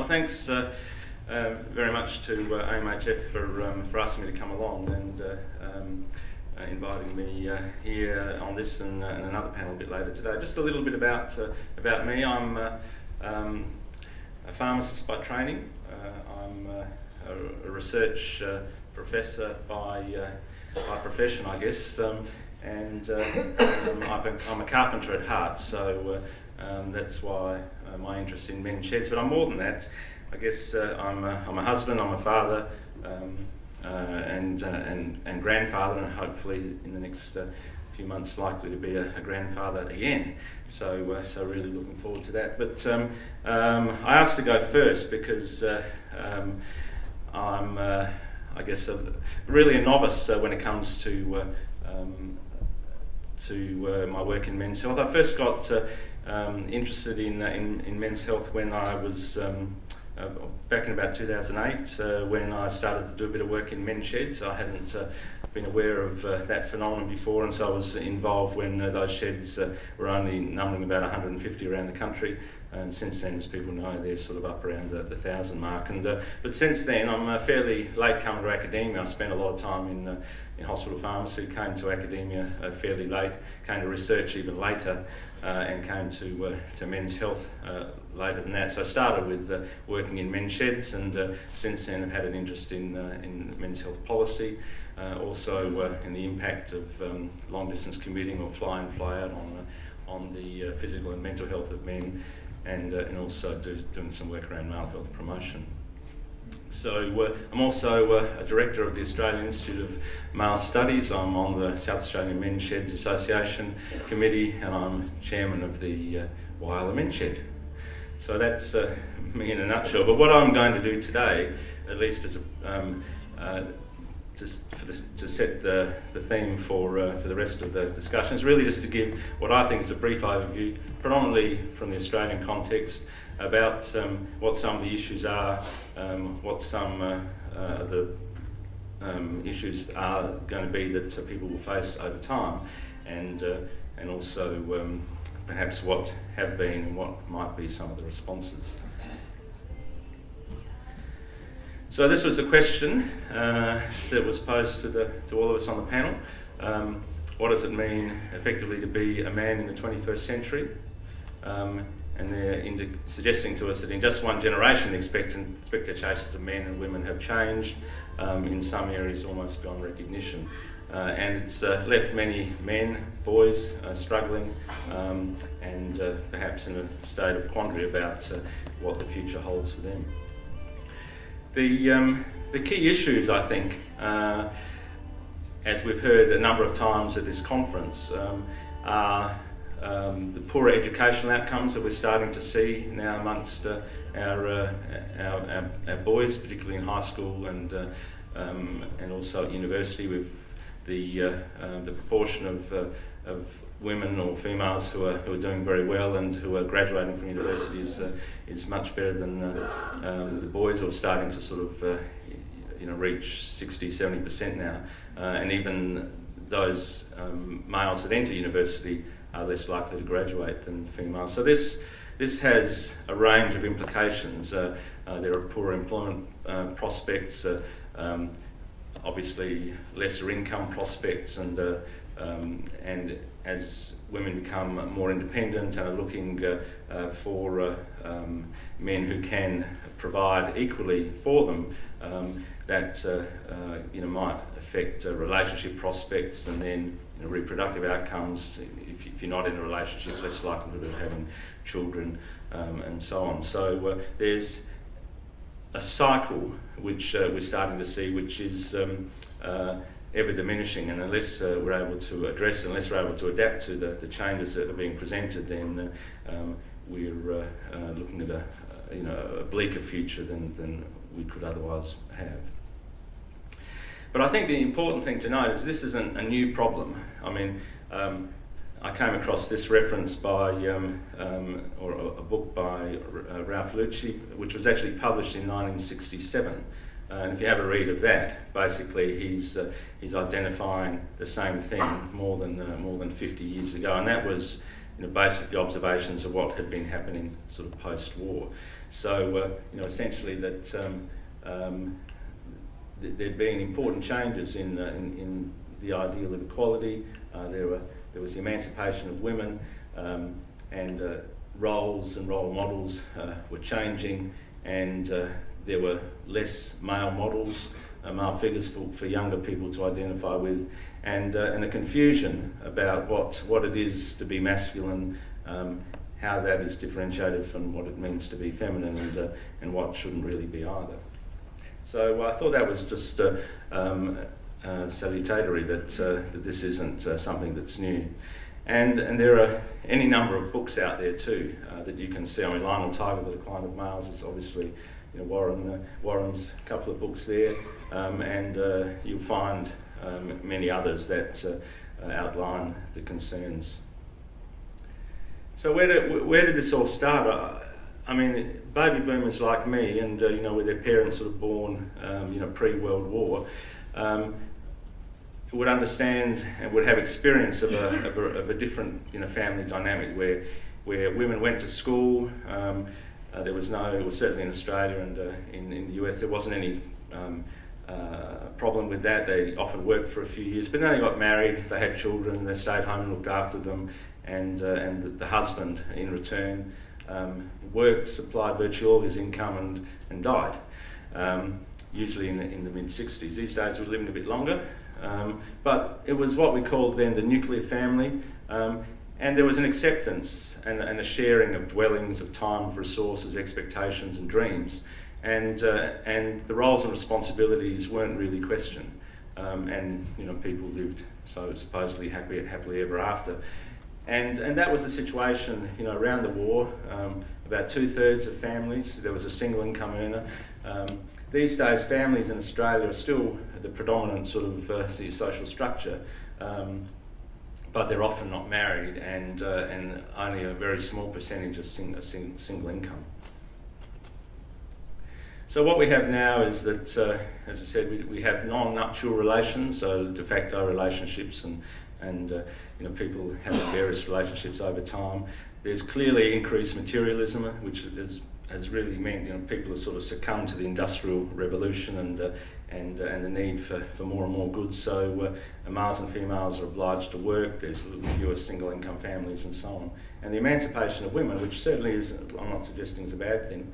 Well, thanks very much to AMHF for asking me to come along and inviting me here on this and another panel a bit later today. Just a little bit about me. I'm a pharmacist by training. I'm a research professor by profession, I guess, and I'm a carpenter at heart, so that's why my interest in men's sheds. But I'm more than that. I guess I'm a husband, I'm a father, and grandfather, and hopefully in the next few months likely to be a grandfather again. So really looking forward to that. But I asked to go first because I'm I guess really a novice when it comes to my work in men's health. I first got interested in men's health when I was back in about 2008 when I started to do a bit of work in men's sheds. I hadn't been aware of that phenomenon before, and so I was involved when those sheds were only numbering about 150 around the country. And since then, as people know, they're sort of up around the 1,000 mark. But since then, I'm a fairly late comer to academia. I spent a lot of time in hospital pharmacy, came to academia fairly late, came to research even later, and came to men's health later than that. So I started with working in men's sheds, and since then I've had an interest in men's health policy, also in the impact of long distance commuting or fly in, fly out on the physical and mental health of men, and also doing some work around male health promotion. So I'm also a director of the Australian Institute of Male Studies. I'm on the South Australian Men's Sheds Association Committee, and I'm chairman of the Whyalla Men's Shed. So that's me in a nutshell. But what I'm going to do today, at least as to set the theme for the rest of the discussion, is really just to give what I think is a brief overview, predominantly from the Australian context, about what some of the issues are, what some of the issues are going to be that people will face over time, and also perhaps what have been and what might be some of the responses. So this was a question that was posed to all of us on the panel. What does it mean effectively to be a man in the 21st century? And they're suggesting to us that in just one generation the expectations of men and women have changed, in some areas almost beyond recognition. And it's left many men, boys, struggling and perhaps in a state of quandary about what the future holds for them. The key issues, I think, as we've heard a number of times at this conference, are the poorer educational outcomes that we're starting to see now amongst our boys, particularly in high school and also at university, with the proportion of women or females who are doing very well and who are graduating from university is much better than the boys, who are starting to sort of reach 60-70% now, and even those males that enter university are less likely to graduate than females. So this has a range of implications. There are poorer employment prospects, obviously lesser income prospects, and as women become more independent and are looking for men who can provide equally for them, that might affect relationship prospects, and then reproductive outcomes. If you're not in a relationship, less likelihood of having children, and so on. So there's a cycle which we're starting to see, which is ever diminishing, and unless we're able to address it, unless we're able to adapt to the changes that are being presented, then we're looking at a bleaker future than we could otherwise have. But I think the important thing to note is this isn't a new problem. I mean, I came across this reference by, or a book by Ralph Lucci, which was actually published in 1967. And if you have a read of that, basically he's identifying the same thing more than 50 years ago, and that was basically observations of what had been happening sort of post-war. So essentially that there'd been important changes in the ideal of equality. There was the emancipation of women, and roles and role models were changing, and there were less male models, male figures for younger people to identify with, and a confusion about what it is to be masculine, how that is differentiated from what it means to be feminine, and what shouldn't really be either. So I thought that was just salutatory that this isn't something that's new. And there are any number of books out there too that you can see. I mean, Lionel Tiger, The Decline of Males, is obviously, Warren's couple of books there, and you'll find many others that outline the concerns. So where did this all start? I mean, baby boomers like me, and with their parents sort of born, pre-World War, would understand and would have experience of a different family dynamic where women went to school. It was certainly in Australia and in the US there wasn't any problem with that. They often worked for a few years, but then they got married, they had children, they stayed home and looked after them, and the husband in return worked, supplied virtually all his income and died, usually in the mid-60s. These days we're living a bit longer. But it was what we called then the nuclear family, and there was an acceptance and a sharing of dwellings, of time, of resources, expectations and dreams, and the roles and responsibilities weren't really questioned, and people lived so supposedly happily ever after, and that was the situation around the war. About 2/3 of families, there was a single income earner. These days, families in Australia are still the predominant sort of social structure, but they're often not married, and only a very small percentage are single income. So what we have now is that, as I said, we have non-nuptial relations, so de facto relationships, and people have various relationships over time. There's clearly increased materialism, which has really meant people have sort of succumbed to the Industrial Revolution and the need for more and more goods. So males and females are obliged to work. There's fewer single income families and so on. And the emancipation of women, which certainly is, I'm not suggesting is a bad thing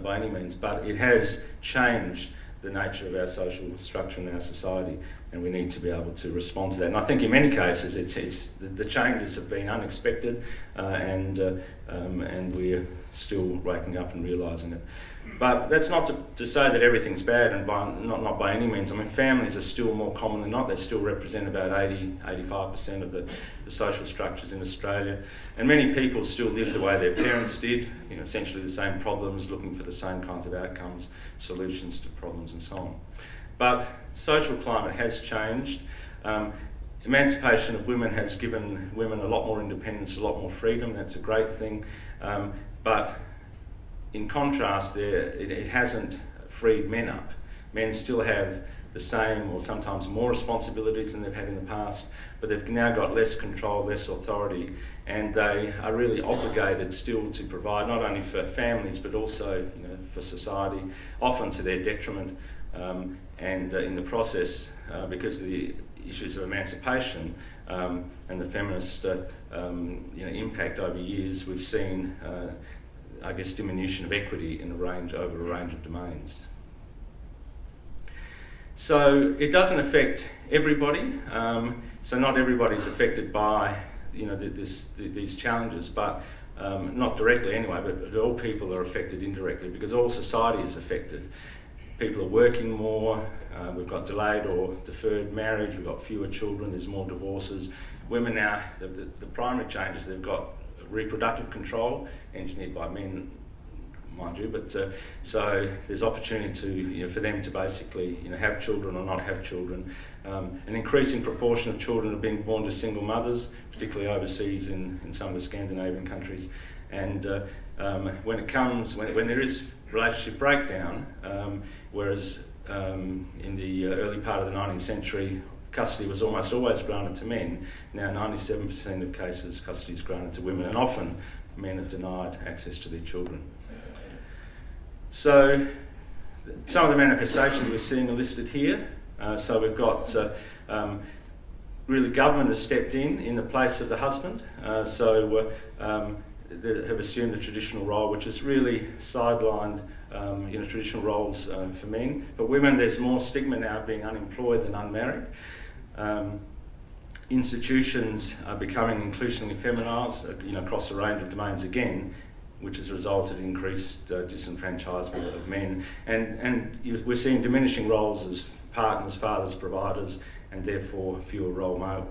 by any means, but it has changed the nature of our social structure in our society, and we need to be able to respond to that. And I think in many cases the changes have been unexpected, and we're still waking up and realising it. But that's not to say that everything's bad, and not by any means. I mean, families are still more common than not. They still represent about 85% of the social structures in Australia. And many people still live the way their parents did, essentially the same problems, looking for the same kinds of outcomes, solutions to problems and so on. But social climate has changed. Emancipation of women has given women a lot more independence, a lot more freedom. That's a great thing. But in contrast, it hasn't freed men up. Men still have the same or sometimes more responsibilities than they've had in the past, but they've now got less control, less authority, and they are really obligated still to provide not only for families but also for society, often to their detriment, and in the process, because of the issues of emancipation and the feminist impact over years, we've seen diminution of equity in over a range of domains. So it doesn't affect everybody. So not everybody is affected by these challenges, but not directly anyway. But all people are affected indirectly because all society is affected. People are working more. We've got delayed or deferred marriage. We've got fewer children. There's more divorces. Women now, the primary changes, they've got reproductive control, engineered by men, mind you, but so there's opportunity to for them to basically have children or not have children. An increasing proportion of children are being born to single mothers, particularly overseas in some of the Scandinavian countries. And when there is relationship breakdown, whereas in the early part of the 19th century, custody was almost always granted to men. Now 97% of cases, custody is granted to women, and often men are denied access to their children. So some of the manifestations we're seeing are listed here. So we've got really government has stepped in the place of the husband. They have assumed the traditional role, which is really sidelined traditional roles for men. But women, there's more stigma now being unemployed than unmarried. Institutions are becoming increasingly feminised, across a range of domains again, which has resulted in increased disenfranchisement of men. And we're seeing diminishing roles as partners, fathers, providers, and therefore fewer male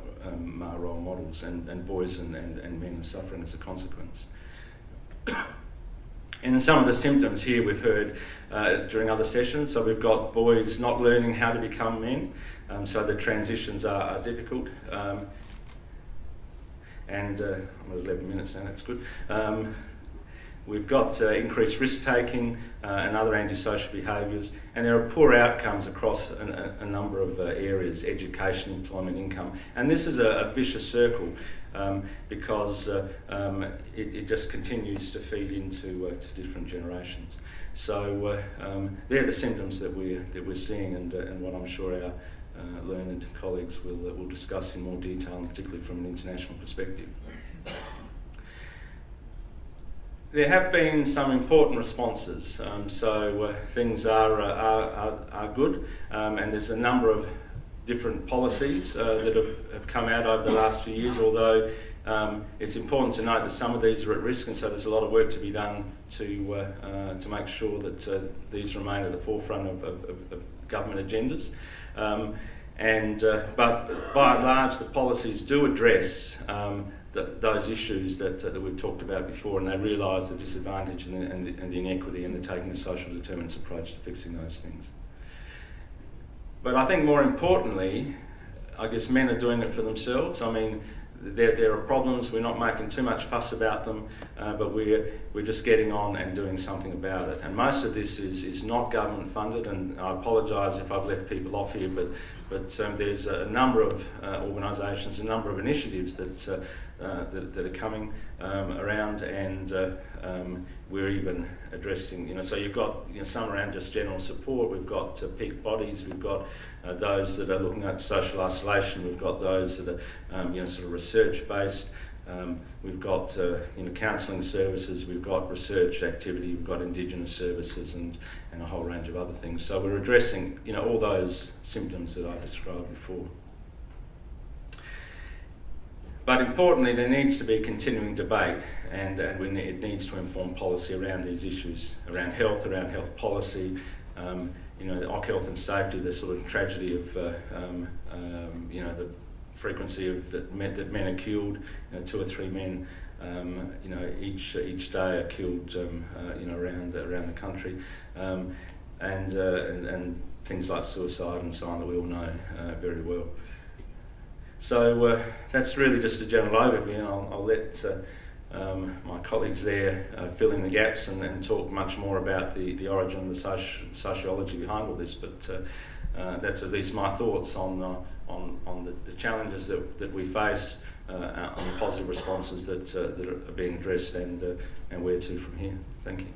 role models, and boys and men are suffering as a consequence. And some of the symptoms here we've heard during other sessions. So we've got boys not learning how to become men, so the transitions are difficult. And I'm at 11 minutes now, that's good. We've got increased risk-taking and other antisocial behaviours, and there are poor outcomes across a number of areas: education, employment, income. And this is a vicious circle because it just continues to feed into to different generations. So they're the symptoms that we're seeing, and what I'm sure our learned colleagues will discuss in more detail, particularly from an international perspective. There have been some important responses, so things are good, and there's a number of different policies that have come out over the last few years, although it's important to note that some of these are at risk, and so there's a lot of work to be done to make sure that these remain at the forefront of government agendas. But by and large, the policies do address those issues that we've talked about before, and they realise the disadvantage and the inequity, and they're taking a social determinants approach to fixing those things. But I think more importantly, I guess men are doing it for themselves. I mean, there are problems, we're not making too much fuss about them, but we're just getting on and doing something about it. And most of this is not government funded, and I apologise if I've left people off here, but there's a number of organisations, a number of initiatives that are coming around, and we're even addressing, so you've got some around just general support, we've got peak bodies, we've got those that are looking at social isolation, we've got those that are sort of research based, we've got counselling services, we've got research activity, we've got Indigenous services, and a whole range of other things. So we're addressing all those symptoms that I described before. But importantly, there needs to be continuing debate, and it needs to inform policy around these issues, around health policy, the health and safety, the sort of tragedy of the frequency of that men are killed, 2 or 3 men, each day are killed, around the country, and things like suicide and so on that we all know very well. So that's really just a general overview, and I'll let my colleagues there fill in the gaps and talk much more about the origin and the sociology behind all this. But that's at least my thoughts on the challenges that we face, on the positive responses that are being addressed, and where to from here. Thank you.